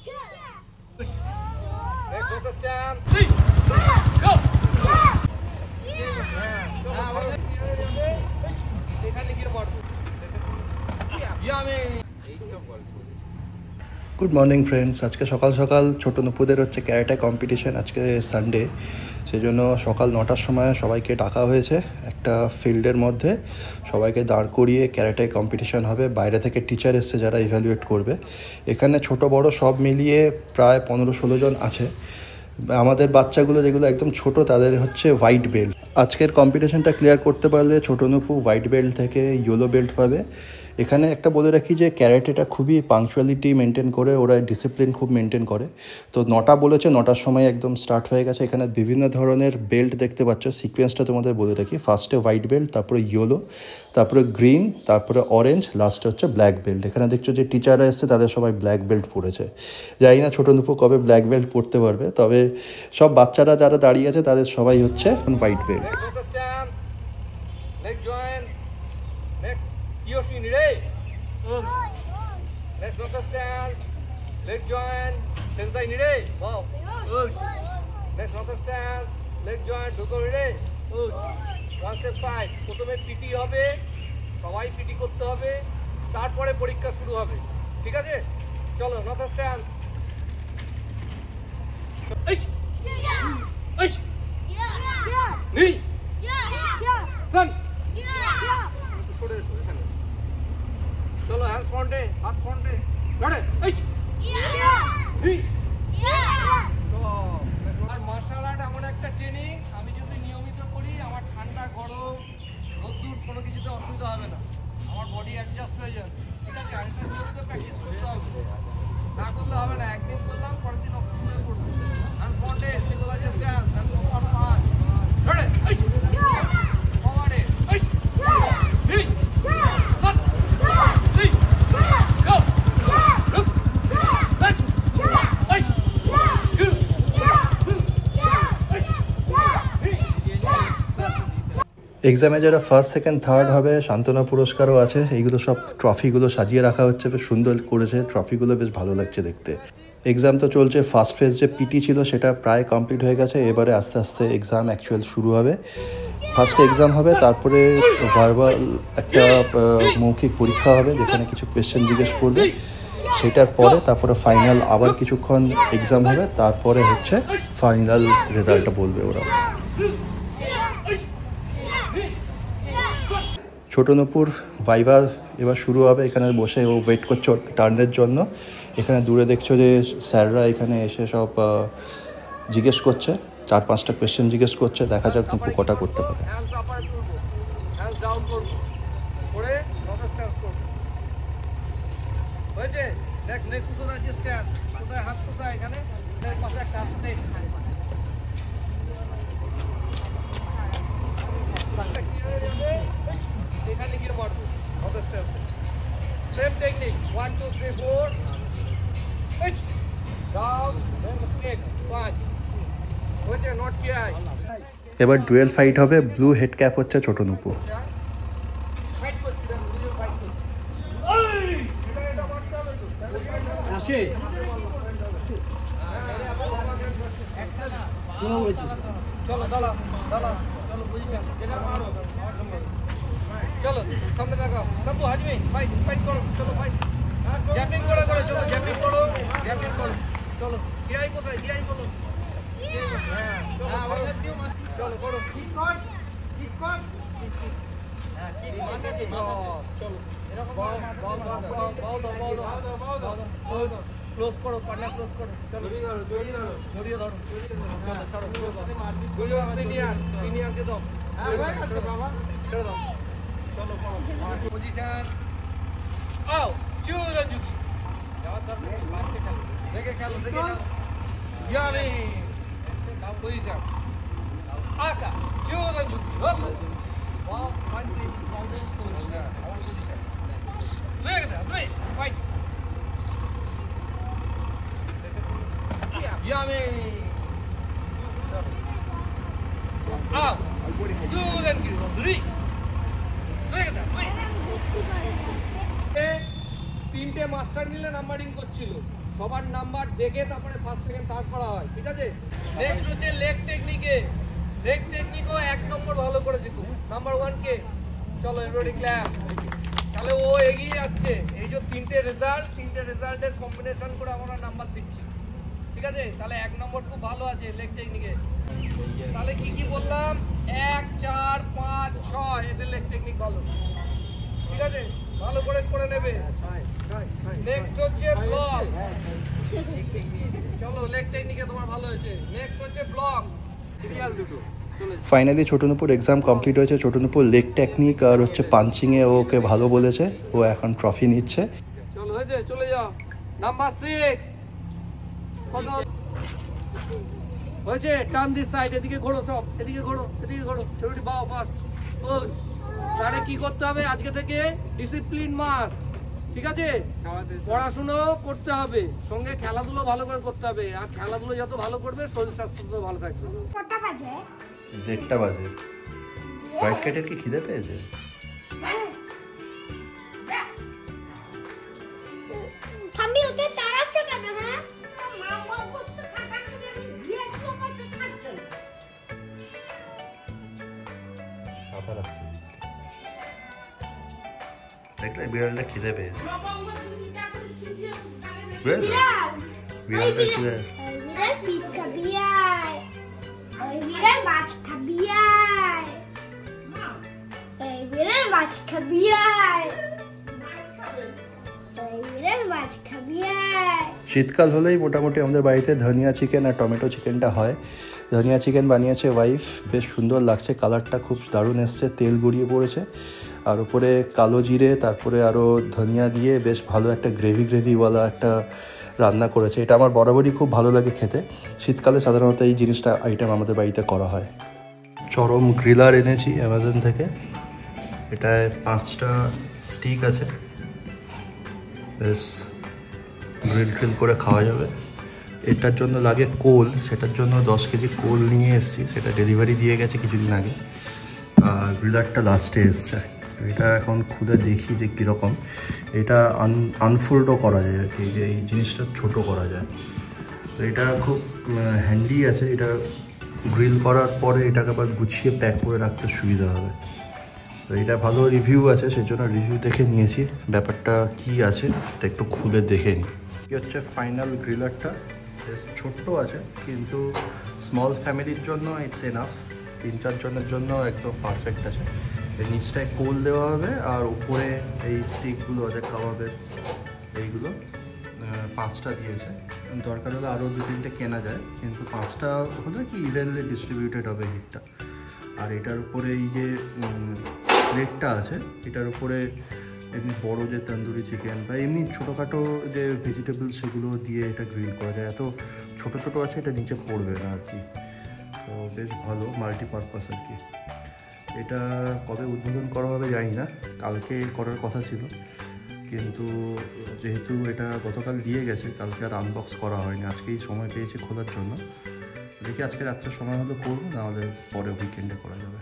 Next on the stand. Go. Good morning friends. আজকে সকাল সকাল ছোটো নপুদের হচ্ছে ক্যারাটে কম্পিটিশন। আজকে সানডে, সেই জন্য সকাল 9টার সময় সবাইকে ডাকা হয়েছে একটা ফিল্ডের মধ্যে। সবাইকে দাঁড় করিয়ে ক্যারাটে কম্পিটিশন হবে। বাইরে থেকে টিচার এসছে যারা ইভ্যালুয়েট করবে। এখানে ছোট বড় সব মিলিয়ে প্রায় 15-16 জন আছে। আমাদের বাচ্চাগুলো যেগুলো একদম ছোট তাদের হচ্ছে হোয়াইট বেল্ট। আজকের কম্পিটিশনটা ক্লিয়ার করতে পারলে ছোটো নপু হোয়াইট বেল্ট থেকে ইয়েলো বেল্ট পাবে। এখানে একটা বলে রাখি যে ক্যারাটেটা খুবই পাংচুয়ালিটি মেনটেন করে, ওরা ডিসিপ্লিন খুব মেনটেন করে। তো 9টা বলেছে, 9টার সময় একদম স্টার্ট হয়ে গেছে। এখানে বিভিন্ন ধরনের বেল্ট দেখতে পাচ্ছ। সিকোয়েন্সটা তোমাদের বলে রাখি, ফার্স্টে হোয়াইট বেল্ট, তারপরে ইয়েলো, তারপরে গ্রিন, তারপরে অরেঞ্জ, লাস্টে হচ্ছে ব্ল্যাক বেল্ট। এখানে দেখছো যে টিচাররা এসছে তাদের সবাই ব্ল্যাক বেল্ট পড়েছে। জানি না ছোটো নপু কবে ব্ল্যাক বেল্ট পড়তে পারবে, তবে সব বাচ্চারা যারা দাঁড়িয়ে আছে তাদের সবাই হচ্ছে white belt. Kiyoshin, ready? Next on the stand. Leg join. Sensei, ready? Wow. Next on the stand. Leg join. Doko, ready? One step side. প্রথমে পিটি হবে, সবাই পিটি করতে হবে, তারপরে পরীক্ষা শুরু হবে। ঠিক আছে? চলো, নট স্ট্যান্ড। এইচ এইচ নি সান ছড়ে এখানে। চলো, হ্যান্ড ফ্রন্টে, হাত ফ্রন্টে, লড়ে। এইচ নি মার্শাল আর্ট এমন একটা ট্রেনিং, আমি যদি নিয়মিত করি আমার ঠান্ডা গরম রোদ্দুর কোনো কিছুতে অসুবিধা হবে না, আমার বডি অ্যাডজাস্ট হয়ে যাবে। ঠিক আছে? আর এটা নিয়মিত প্র্যাকটিস করতে হবে, না করলে হবে না। একদিন করলাম, পরের দিন অসুস্থ হয়ে পড়বে। হ্যান্ড ফ্রন্টে, সিঙ্গেল স্ট্যান্ড, হ্যান্ড ফ্রন্ট পাঁচ, লড়ে। এইচ ফরওয়ার্ডে, এইচ নি সান নি গো লুক দ্যাট এইচ এক্সামে যারা ফার্স্ট সেকেন্ড থার্ড হবে সান্ত্বনা পুরস্কারও আছে। এইগুলো সব ট্রফিগুলো সাজিয়ে রাখা হচ্ছে, বেশ সুন্দর করেছে ট্রফিগুলো, বেশ ভালো লাগছে দেখতে। এক্সাম তো চলছে। ফার্স্ট ফেজ যে পিটি ছিল সেটা প্রায় কমপ্লিট হয়ে গেছে। এবারে আস্তে আস্তে এক্সাম অ্যাকচুয়াল শুরু হবে। ফার্স্টে এক্সাম হবে, তারপরে ভার্বাল একটা মৌখিক পরীক্ষা হবে যেখানে কিছু কোয়েশ্চেন জিজ্ঞেস করবে। সেটার পরে তারপরে ফাইনাল আবার কিছুক্ষণ এক্সাম হবে, তারপরে হচ্ছে ফাইনাল রেজাল্টটা বলবে ওরা। ছোটো নপুর ভাইভা এবার শুরু হবে। এখানে বসে ও ওয়েট করছে ওর টার্নের জন্য। এখানে দূরে দেখছো যে স্যাররা এখানে এসে সব জিজ্ঞেস করছে, 4-5টা কোয়েশ্চেন জিজ্ঞেস করছে। দেখা যাক নপু কটা করতে পারে। এখানে গিয়ে মারবো। Same technique, 1 2 3 4 H down then স্টেক 5 ওইটা নট কি আই। এবার ডুয়েল ফাইট হবে। ব্লু হেড ক্যাপ হচ্ছে ছোটো নপু। ফাইট করছি, ভিডিও ফাইট করছি। এই এটা মারতে হবে তো আসে। চলো দাঁড়া দাঁড়া, চলো পজিশন, এটা মারো, চলো সামনে দেখাও। নপু হাজমি ফাইট ফাইট করো, চলো ফাইট, গ্যাপিং করে করো, চলো গ্যাপিং করো, গ্যাপিং করো, চলো। কিআই কোথায়? কিআই বলো। হ্যাঁ চলো করো, ঠিক কর, ঠিক কর, হ্যাঁ ঠিক মাথা দে, চলো এরকম বাও বাও বাও বাও বাও বাও ক্লোজ করো, পান্না ক্লোজ করো, চলো জড়িয়ে ধরো, জড়িয়ে ধরো, চলো সরো, গুলো সিনিয়র সিনিয়রকে দাও। হ্যাঁ হয়ে গেছে বাবা, ছেড়ে দাও, চলো করো পজিশন। আও চুজ জুকি যাওয়ার দরকার নেই, লাস্টে খেলো, দেখে খেলো, দেখে খেলো। ইয়ামি নাও পজিশন আকা চুজ জুকি হলো ওয়াও 1 2 3 পজিশন আওয়ার পজিশন লেগ দা দুই ফাইট ইয়ামি আও চুজ জুকি 3 লেগ দা দুই। 3টে মাস্টার মিলে নাম্বারিং করছিল, সবার নাম্বার দেখে তারপরে ফার্স্ট সেকেন্ড থার্ড করা হয়, ঠিক আছে? নেক্সট হচ্ছে লেগ টেকনিকে। লেগ টেকনিকও 1 নম্বর ভালো করেছে খুব। নাম্বার 1 কে? চলো এভরিবডি ক্ল্যাপ। তাহলে ও এগিয়ে যাচ্ছে। এই যে তিনটে রেজাল্টের কম্বিনেশন করে আমরা নাম্বার দিচ্ছি, ঠিক আছে? তাহলে 1 নম্বর খুব ভালো আছে লেগ টেকনিকে। তাহলে কি বললাম? 1 4 5 6 এদের লেগ টেকনিক ভালো, ঠিক আছে? ভালো করে নেবে। নেক্সট হচ্ছে ব্লক। চলো লেগ টেকনিকে তোমার ভালো হয়েছে। নেক্সট হচ্ছে ব্লক। সিরিয়াল দুটো। ফাইনালি ছোটনুপুর এক্সাম কমপ্লিট হয়েছে। ছোটনুপুর লেগ টেকনিক আর হচ্ছে পাঞ্চিংয়ে ওকে ভালো বলেছে, ও এখন ট্রফি নিচ্ছে। চলো হয়েছে, চলে যাও। নাম্বার 6 হয়েছে। টার্ন দিস সাইড, এদিকে ঘোরো, সব এদিকে ঘোরো। ছবিটি বাও ফাস্ট। তাহলে কি করতে হবে আজকে থেকে? ডিসিপ্লিন মাস্ট, ঠিক আছে? পড়াশুনো করতে হবে, সঙ্গে খেলাধুলো ভালো করে করতে হবে। আর খেলাধুলো যত ভালো করবে শরীর স্বাস্থ্য তত ভালো থাকবে। কটা বাজে? 1:30 বাজে। হোয়াইট ক্যাটের কি খিদে পেয়েছে? ঠাম্মি ওকে তাড়াচ্ছ কেন? হ্যাঁ মা বল করছে খাতা করে আমি দিয়েছি ও পাশে খাচ্ছে। আবার আসছে। দেখলে বিড়ালটা খিদে পেয়েছে। বিড়ালটা খিদে। বিড়াল পিস খাবি আয়। বিড়াল মাছ খাবি আয়। বিড়াল মাছ খাবি আয়। বিড়াল মাছ খাবি আয়। শীতকাল হলেই মোটামুটি আমাদের বাড়িতে ধনিয়া চিকেন আর টমেটো চিকেনটা হয়। ধনিয়া চিকেন বানিয়েছে ওয়াইফ, বেশ সুন্দর লাগছে, কালারটা খুব দারুণ এসছে, তেল গড়িয়ে পড়েছে, আর উপরে কালো জিরে, তারপরে আরও ধনিয়া দিয়ে বেশ ভালো একটা গ্রেভিওয়ালা একটা রান্না করেছে। এটা আমার বরাবরই খুব ভালো লাগে খেতে। শীতকালে সাধারণত এই জিনিসটা আইটেম আমাদের বাড়িতে করা হয়। চরম গ্রিলার এনেছি অ্যামাজন থেকে। এটায় 5টা স্টিক আছে, বেশ গ্রিল করে খাওয়া যাবে। এটার জন্য লাগে কোল, সেটার জন্য 10 কেজি কোল নিয়ে এসেছি, সেটা ডেলিভারি দিয়ে গেছে কিছুদিন আগে। আর গ্রিলারটা লাস্টে এসছে। এটা এখন খুলে দেখি যে কীরকম। এটা আনফোল্ডও করা যায় আর কি, যে এই জিনিসটা ছোট করা যায়। তো এটা খুব হ্যান্ডি আছে। এটা গ্রিল করার পরে এটাকে আবার গুছিয়ে প্যাক করে রাখতে সুবিধা হবে। তো এটা ভালো রিভিউ আছে, সেই জন্য রিভিউ দেখে নিয়েছি। ব্যাপারটা কি আছে এটা একটু খুলে দেখে নিই। কি হচ্ছে ফাইনাল গ্রিলারটা, বেশ ছোট্ট আছে কিন্তু স্মল ফ্যামিলির জন্য ইটস এনাফ। 3-4 জনের জন্য একদম পারফেক্ট আছে। এর নিচটায় কোল দেওয়া হবে আর উপরে এই স্টিকগুলো আছে কাবাবের, এইগুলো 5টা দিয়েছে। দরকার হলে আরও 2-3টে কেনা যায়, কিন্তু 5টা হলে কি ইভেনলি ডিস্ট্রিবিউটেড হবে হিটটা। আর এটার উপরে এই যে প্লেটটা আছে, এটার উপরে এমনি বড়ো যে তন্দুরি চিকেন বা এমনি ছোটোখাটো যে ভেজিটেবল সেগুলো দিয়ে এটা গ্রিল করা যায়। এত ছোটো আছে এটা নিচে পড়বে না আর কি। তো বেশ ভালো মাল্টিপারপাস আর কি। এটা কবে উদ্বোধন করা হবে জানি না, কালকে করার কথা ছিল, কিন্তু যেহেতু এটা গতকাল দিয়ে গেছে, কালকে আর আনবক্স করা হয়নি। আজকেই সময় পেয়েছি খোলার জন্য। দেখি আজকে রাত্রের সময় হলে করবো, নাহলে পরে উইকেন্ডে করা যাবে।